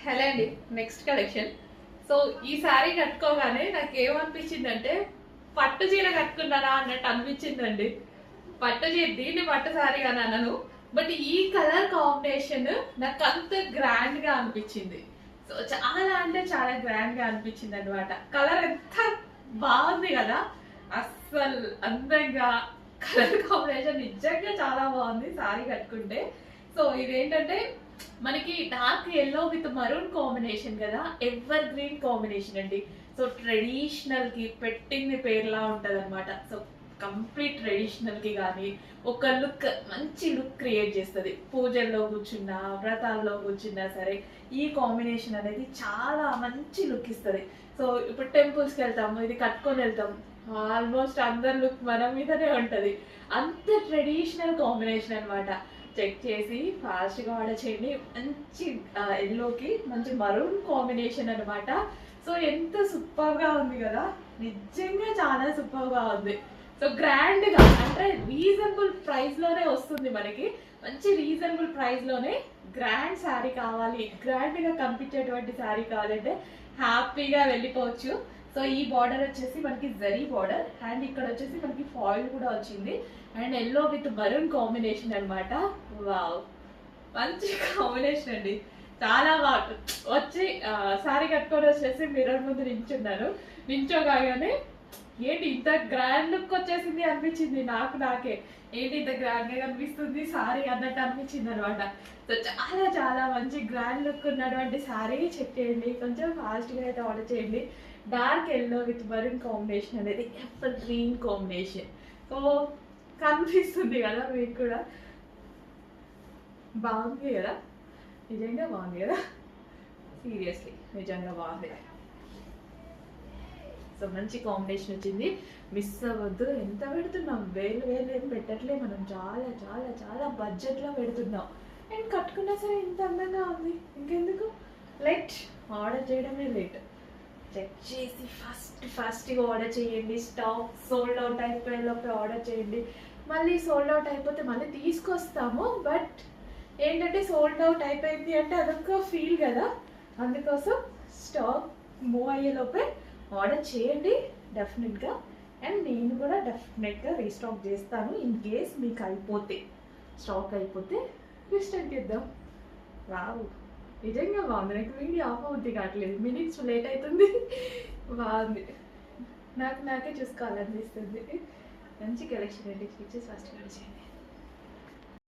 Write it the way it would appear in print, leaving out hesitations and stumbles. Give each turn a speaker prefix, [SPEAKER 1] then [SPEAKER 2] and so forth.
[SPEAKER 1] Hello అండి. Next collection. So ఈ శారీ కట్టుకోగానే నాకు ఏమనిపించిందంటే పట్టు చీర కట్టుకున్నారా అన్నట్టు అనిపించిందండి. పట్టు చీర దీన్ని పట్టు శారీ అని అనను, బట్ ఈ కలర్ కాంబినేషన్ నాకు అంత గ్రాండ్ గా అనిపించింది. సో చాలా అంటే చాలా గ్రాండ్ గా అనిపించింది అనమాట. కలర్ ఎంత బాగుంది కదా, అస్సలు అందంగా కలర్ కాంబినేషన్ నిజంగా చాలా బాగుంది శారీ కట్టుకుంటే. సో ఇదేంటంటే మనకి dark yellow with maroon combination కదా, ఎవర్ గ్రీన్ కాంబినేషన్ అండి. సో ట్రెడిషనల్ కి పెట్టింది పేర్లా ఉంటది అనమాట. సో కంప్లీట్ ట్రెడిషనల్ కి కానీ ఒక లుక్, మంచి లుక్ క్రియేట్ చేస్తుంది. పూజల్లో కూర్చున్నా, వ్రతాల్లో కూర్చున్నా సరే ఈ కాంబినేషన్ అనేది చాలా మంచి లుక్ ఇస్తుంది. సో ఇప్పుడు టెంపుల్స్కి వెళ్తాము, ఇది కట్టుకొని వెళ్తాం, ఆల్మోస్ట్ అందరి లుక్ మన మీదనే ఉంటుంది. అంత ట్రెడిషనల్ కాంబినేషన్ అనమాట. చెక్ చేసి ఫాస్ట్గా ఆర్డర్ చేయండి. మంచి ఎల్లోకి మంచి మరూన్ కాంబినేషన్ అనమాట. సో ఎంత సూపర్గా ఉంది కదా, నిజంగా చాలా సూపర్గా ఉంది. సో గ్రాండ్గా అంటే రీజనబుల్ ప్రైస్లోనే వస్తుంది మనకి. మంచి రీజనబుల్ ప్రైస్లోనే గ్రాండ్ శారీ కావాలి, గ్రాండ్గా కనిపించేటువంటి శారీ కావాలంటే హ్యాపీగా వెళ్ళిపోవచ్చు. సో ఈ బార్డర్ వచ్చేసి మనకి జరీ బార్డర్, అండ్ ఇక్కడ వచ్చేసి మనకి ఫాయిల్ కూడా వచ్చింది, and yellow with maroon combination అనమాట. వావ్, మంచి కాంబినేషన్ అండి, చాలా బాగా వచ్చి శారీ కట్టుకొని వచ్చేసి మిర్రర్ ముందు నించున్నాను. నించోగానే ఏంటి ఇంత గ్రాండ్ లుక్ వచ్చేసింది అనిపించింది నాకే. ఏంటి ఇంత గ్రాండ్ గా కనిపిస్తుంది శారీ అన్నట్టు అనిపించింది అనమాట. సో చాలా చాలా మంచి గ్రాండ్ లుక్ ఉన్నటువంటి శారీ చెక్ చేయండి. కొంచెం ఫాస్ట్గా అయితే ఆర్డర్ చేయండి. Dark yellow with maroon combination అనేది ఎవర్ గ్రీన్ కాంబినేషన్. సో కనిపిస్తుంది కదా మీకు కూడా, బాగుంది కదా, నిజంగా బాగుంది కదా, సీరియస్లీ నిజంగా బాగుంది. సో మంచి కాంబినేషన్ వచ్చింది, మిస్ అవ్వద్దు. ఎంత పెడుతున్నాం, వేలు వేలు ఏం పెట్టట్లే మనం, చాలా చాలా చాలా బడ్జెట్లో పెడుతున్నాం. అండ్ కట్టుకున్నా సరే ఇంత అందంగా ఉంది, ఇంకెందుకు లేట్, ఆర్డర్ చేయడమే లేట్. చెక్ చేసి ఫాస్ట్గా ఆర్డర్ చేయండి. స్టాక్ సోల్డ్ అవుట్ అయిపోయేలోపే ఆర్డర్ చేయండి. మళ్ళీ సోల్డ్ అవుట్ అయిపోతే మళ్ళీ తీసుకొస్తాము, బట్ ఏంటంటే సోల్డ్ అవుట్ అయిపోయింది అంటే అదొక ఫీల్ కదా, అందుకోసం స్టాక్ మూవ్ అయ్యేలోపే ఆర్డర్ చేయండి డెఫినెట్గా. అండ్ నేను కూడా డెఫినెట్గా రీస్టాక్ చేస్తాను ఇన్ కేస్ మీకు అయిపోతే, స్టాక్ అయిపోతే రీస్టాక్ చేద్దాం. రావు, నిజంగా బాగుంది. నాకు వీడియో ఆఫ్ అవుద్ది కావట్లేదు, మినిట్స్ లేట్ అవుతుంది. బాగుంది, నాకే చూసుకోవాలనిపిస్తుంది. మంచి కలెక్షన్ అండి, ఫీచర్స్ ఫస్ట్ చేయండి.